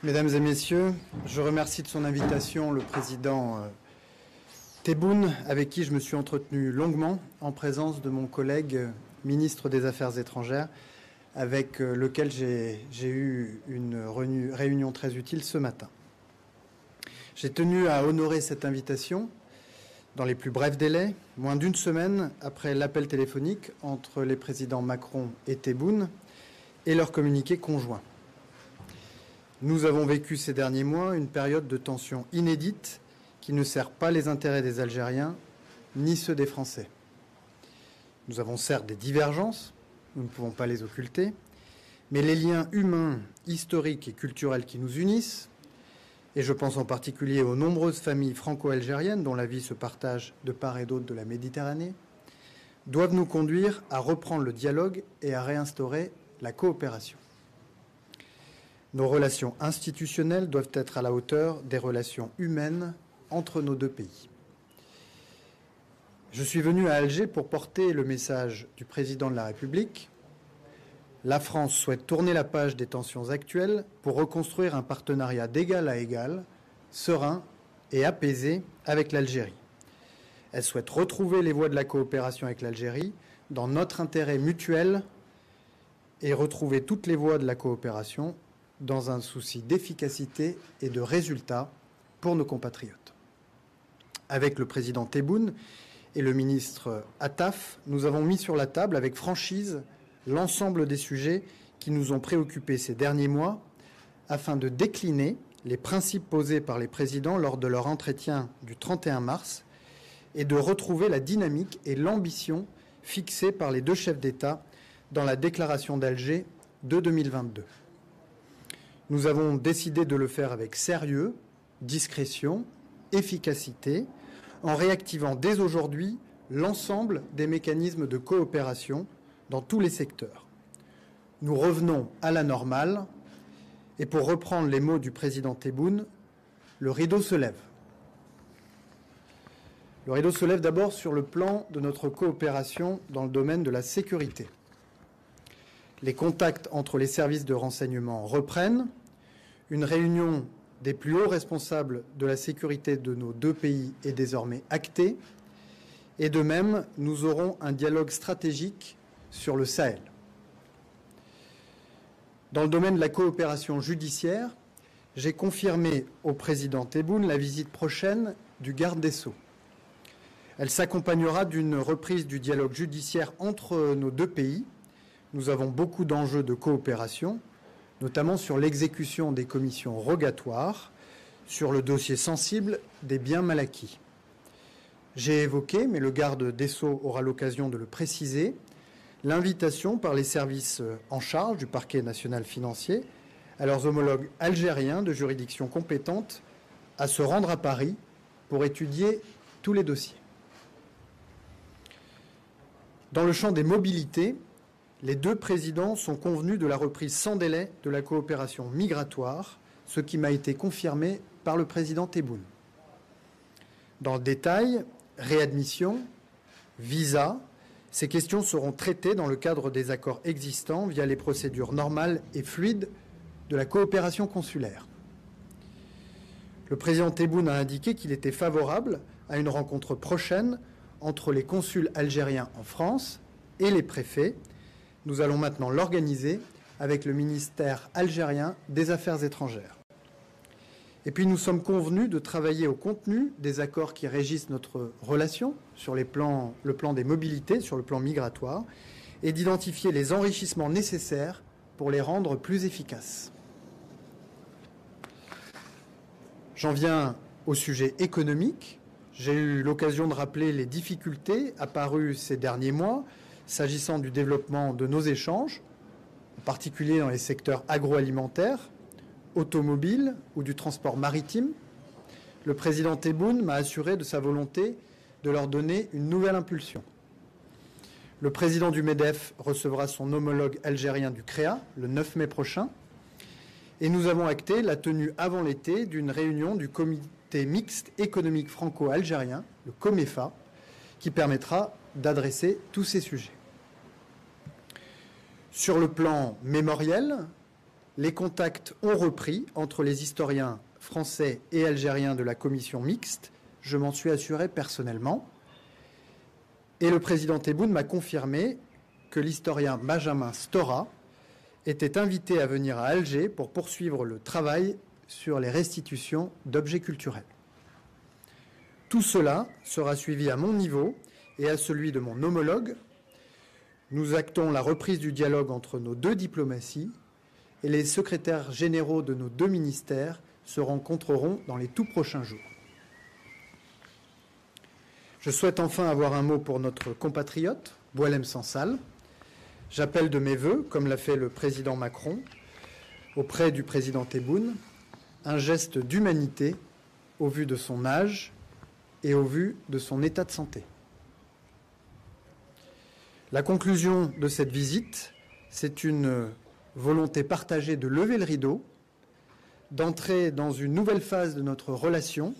Mesdames et messieurs, je remercie de son invitation le président Tebboune, avec qui je me suis entretenu longuement en présence de mon collègue ministre des Affaires étrangères, avec lequel j'ai eu une réunion très utile ce matin. J'ai tenu à honorer cette invitation dans les plus brefs délais, moins d'une semaine après l'appel téléphonique entre les présidents Macron et Tebboune et leur communiqué conjoint. Nous avons vécu ces derniers mois une période de tension inédite qui ne sert pas les intérêts des Algériens ni ceux des Français. Nous avons certes des divergences, nous ne pouvons pas les occulter, mais les liens humains, historiques et culturels qui nous unissent, et je pense en particulier aux nombreuses familles franco-algériennes dont la vie se partage de part et d'autre de la Méditerranée, doivent nous conduire à reprendre le dialogue et à réinstaurer la coopération. Nos relations institutionnelles doivent être à la hauteur des relations humaines entre nos deux pays. Je suis venu à Alger pour porter le message du président de la République. La France souhaite tourner la page des tensions actuelles pour reconstruire un partenariat d'égal à égal, serein et apaisé avec l'Algérie. Elle souhaite retrouver les voies de la coopération avec l'Algérie dans notre intérêt mutuel et retrouver toutes les voies de la coopération dans un souci d'efficacité et de résultats pour nos compatriotes. Avec le président Tebboune et le ministre Attaf, nous avons mis sur la table avec franchise l'ensemble des sujets qui nous ont préoccupés ces derniers mois afin de décliner les principes posés par les présidents lors de leur entretien du 31 mars et de retrouver la dynamique et l'ambition fixées par les deux chefs d'État dans la déclaration d'Alger de 2022. Nous avons décidé de le faire avec sérieux, discrétion, efficacité, en réactivant dès aujourd'hui l'ensemble des mécanismes de coopération dans tous les secteurs. Nous revenons à la normale et pour reprendre les mots du président Tebboune, le rideau se lève. Le rideau se lève d'abord sur le plan de notre coopération dans le domaine de la sécurité. Les contacts entre les services de renseignement reprennent. Une réunion des plus hauts responsables de la sécurité de nos deux pays est désormais actée. Et de même, nous aurons un dialogue stratégique sur le Sahel. Dans le domaine de la coopération judiciaire, j'ai confirmé au président Tebboune la visite prochaine du garde des Sceaux. Elle s'accompagnera d'une reprise du dialogue judiciaire entre nos deux pays. Nous avons beaucoup d'enjeux de coopération, notamment sur l'exécution des commissions rogatoires, sur le dossier sensible des biens mal acquis. J'ai évoqué, mais le garde des Sceaux aura l'occasion de le préciser, l'invitation par les services en charge du parquet national financier à leurs homologues algériens de juridiction compétente à se rendre à Paris pour étudier tous les dossiers. Dans le champ des mobilités, les deux présidents sont convenus de la reprise sans délai de la coopération migratoire, ce qui m'a été confirmé par le président Tebboune. Dans le détail, réadmission, visa, ces questions seront traitées dans le cadre des accords existants via les procédures normales et fluides de la coopération consulaire. Le président Tebboune a indiqué qu'il était favorable à une rencontre prochaine entre les consuls algériens en France et les préfets. Nous allons maintenant l'organiser avec le ministère algérien des Affaires étrangères. Et puis nous sommes convenus de travailler au contenu des accords qui régissent notre relation sur le plan des mobilités, sur le plan migratoire, et d'identifier les enrichissements nécessaires pour les rendre plus efficaces. J'en viens au sujet économique. J'ai eu l'occasion de rappeler les difficultés apparues ces derniers mois s'agissant du développement de nos échanges, en particulier dans les secteurs agroalimentaires, automobiles ou du transport maritime. Le président Tebboune m'a assuré de sa volonté de leur donner une nouvelle impulsion. Le président du MEDEF recevra son homologue algérien du CREA le 9 mai prochain. Et nous avons acté la tenue avant l'été d'une réunion du comité mixte économique franco-algérien, le COMEFA, qui permettra d'adresser tous ces sujets. Sur le plan mémoriel, les contacts ont repris entre les historiens français et algériens de la commission mixte. Je m'en suis assuré personnellement. Et le président Tebboune m'a confirmé que l'historien Benjamin Stora était invité à venir à Alger pour poursuivre le travail sur les restitutions d'objets culturels. Tout cela sera suivi à mon niveau et à celui de mon homologue. Nous actons la reprise du dialogue entre nos deux diplomaties et les secrétaires généraux de nos deux ministères se rencontreront dans les tout prochains jours. Je souhaite enfin avoir un mot pour notre compatriote, Boualem Sansal. J'appelle de mes vœux, comme l'a fait le président Macron, auprès du président Tebboune, un geste d'humanité au vu de son âge et au vu de son état de santé. La conclusion de cette visite, c'est une volonté partagée de lever le rideau, d'entrer dans une nouvelle phase de notre relation,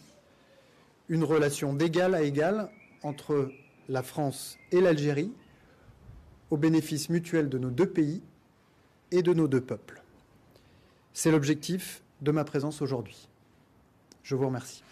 une relation d'égal à égal entre la France et l'Algérie, au bénéfice mutuel de nos deux pays et de nos deux peuples. C'est l'objectif de ma présence aujourd'hui. Je vous remercie.